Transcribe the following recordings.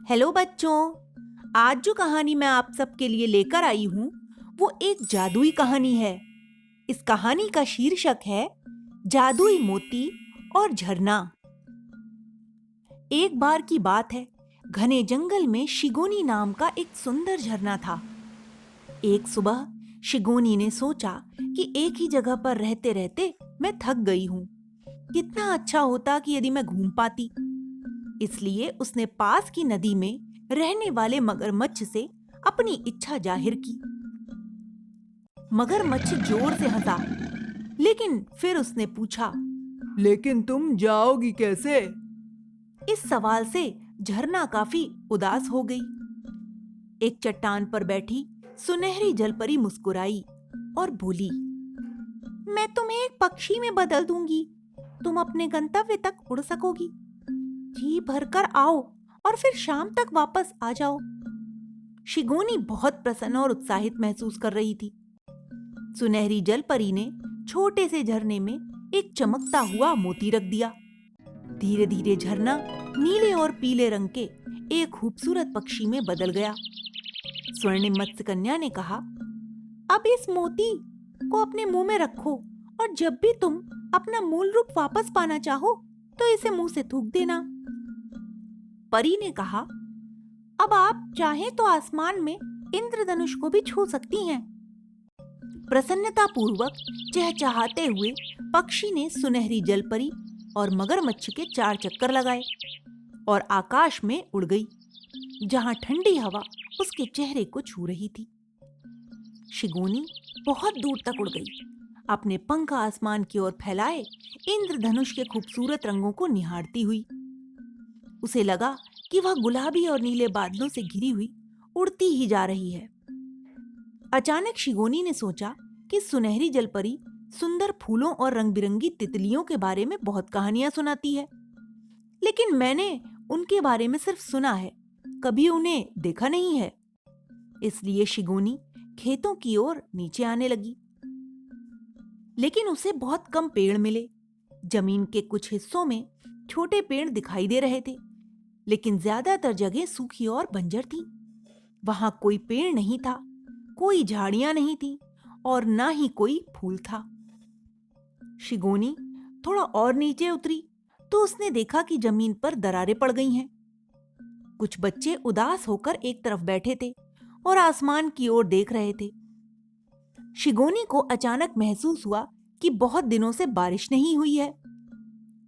Hello बच्चों। आज जो कहानी मैं आप सबके लिए लेकर आई हूँ वो एक जादुई कहानी है। इस कहानी का शीर्षक है जादुई मोती और झरना। एक बार की बात है, घने जंगल में शिगोनी नाम का एक सुंदर झरना था। एक सुबह शिगोनी ने सोचा कि एक ही जगह पर रहते रहते मैं थक गई हूँ। कितना अच्छा होता कि यदि मैं घूम पाती। इसलिए उसने पास की नदी में रहने वाले मगरमच्छ से अपनी इच्छा जाहिर की। मगरमच्छ जोर से हंसा, लेकिन फिर उसने पूछा, लेकिन तुम जाओगी कैसे? इस सवाल से झरना काफी उदास हो गई। एक चट्टान पर बैठी सुनहरी जलपरी मुस्कुराई और बोली, मैं तुम्हें एक पक्षी में बदल दूंगी। तुम अपने गंतव्य तक उड़ सकोगी। जी भरकर आओ और फिर शाम तक वापस आ जाओ। शिगोनी बहुत प्रसन्न और उत्साहित महसूस कर रही थी। सुनहरी जलपरी ने छोटे से झरने में एक चमकता हुआ मोती रख दिया। धीरे धीरे झरना नीले और पीले रंग के एक खूबसूरत पक्षी में बदल गया। स्वर्णिम मत्स्य कन्या ने कहा, अब इस मोती को अपने मुंह में रखो और जब भी तुम अपना मूल रूप वापस पाना चाहो तो इसे मुंह से थूक देना। परी ने कहा, अब आप चाहें तो आसमान में इंद्रधनुष को भी छू सकती हैं। प्रसन्नता पूर्वक चहचहाते हुए पक्षी ने सुनहरी जलपरी और मगरमच्छ के 4 चक्कर लगाए और आकाश में उड़ गई, जहां ठंडी हवा उसके चेहरे को छू रही थी। शिगोनी बहुत दूर तक उड़ गई। अपने पंख आसमान की ओर फैलाए इंद्रधनुष के खूबसूरत रंगों को निहारती हुई उसे लगा कि वह गुलाबी और नीले बादलों से घिरी हुई उड़ती ही जा रही है। अचानक शिगोनी ने सोचा कि सुनहरी जलपरी सुंदर फूलों और रंग बिरंगी तितलियों के बारे में बहुत कहानियां सुनाती है, लेकिन मैंने उनके बारे में सिर्फ सुना है, कभी उन्हें देखा नहीं है। इसलिए शिगोनी खेतों की ओर नीचे आने लगी। लेकिन उसे बहुत कम पेड़ मिले। जमीन के कुछ हिस्सों में छोटे पेड़ दिखाई दे रहे थे, लेकिन ज्यादातर जगह सूखी और बंजर थी। वहां कोई पेड़ नहीं था, कोई झाड़ियां नहीं थी और ना ही कोई फूल था। शिगोनी थोड़ा और नीचे उतरी तो उसने देखा कि जमीन पर दरारें पड़ गई हैं। कुछ बच्चे उदास होकर एक तरफ बैठे थे और आसमान की ओर देख रहे थे। शिगोनी को अचानक महसूस हुआ कि बहुत दिनों से बारिश नहीं हुई है।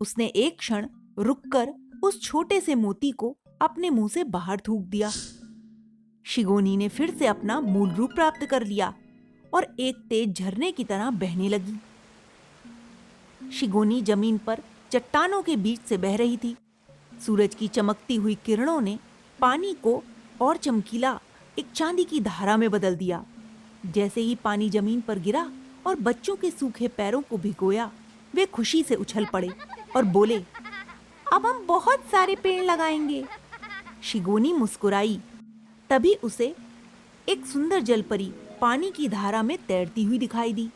उसने एक क्षण रुककर उस छोटे से मोती को अपने मुंह से बाहर थूक दिया। शिगोनी ने फिर से अपना मूल रूप प्राप्त कर लिया और एक तेज झरने की तरह बहने लगी। शिगोनी जमीन पर चट्टानों के बीच से बह रही थी। सूरज की चमकती हुई किरणों ने पानी को और चमकीला एक चांदी की धारा में बदल दिया। जैसे ही पानी जमीन पर गिरा और बच्चों के सूखे पैरों को भिगोया, वे खुशी से उछल पड़े और बोले, अब हम बहुत सारे पेड़ लगाएंगे। शिगोनी मुस्कुराई। तभी उसे एक सुंदर जलपरी पानी की धारा में तैरती हुई दिखाई दी।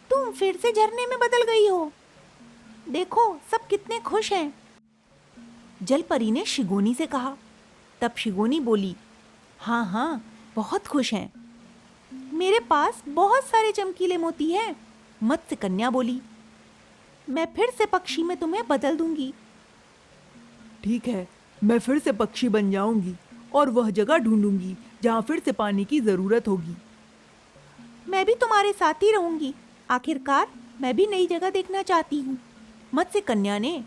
तुम फिर से झरने में बदल गई हो। देखो सब कितने खुश हैं। जलपरी ने शिगोनी से कहा। तब शिगोनी बोली, हाँ हाँ, बहुत खुश हैं। मेरे पास बहुत सारे चमकीले मोती हैं। मत्स्य कन्या बोली, मैं फिर से पक्षी में तुम्हें बदल दूंगी। ठीक है, मैं फिर से पक्षी बन जाऊंगी और वह जगह ढूंढूंगी जहां फिर से पानी की जरूरत होगी। मैं भी तुम्हारे साथ ही रहूंगी। आखिरकार मैं भी नई जगह देखना चाहती हूँ, मत्स्य कन्या ने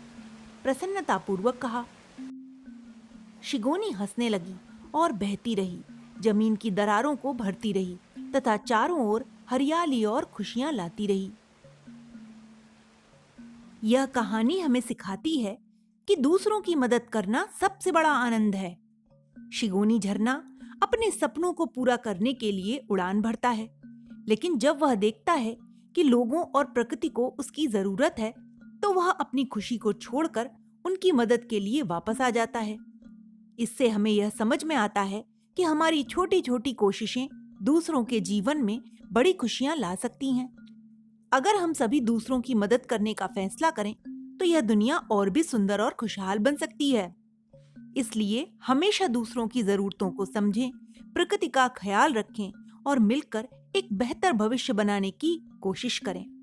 प्रसन्नतापूर्वक कहा। शिगोनी हंसने लगी और बहती रही, जमीन की दरारों को भरती रही तथा चारों ओर हरियाली और खुशियां लाती रही। यह कहानी हमें सिखाती है कि दूसरों की मदद करना सबसे बड़ा आनंद है। शिगोनी झरना अपने सपनों को पूरा करने के लिए उड़ान भरता है, लेकिन जब वह देखता है कि लोगों और प्रकृति को उसकी जरूरत है, तो वह अपनी खुशी को छोड़कर उनकी मदद के लिए वापस आ जाता है। इससे हमें यह समझ में आता है कि हमारी छोटी छोटी कोशिशें दूसरों के जीवन में बड़ी खुशियां ला सकती हैं। अगर हम सभी दूसरों की मदद करने का फैसला करें, तो यह दुनिया और भी सुंदर और खुशहाल बन सकती है। इसलिए हमेशा दूसरों की जरूरतों को समझें, प्रकृति का ख्याल रखें और मिलकर एक बेहतर भविष्य बनाने की कोशिश करें।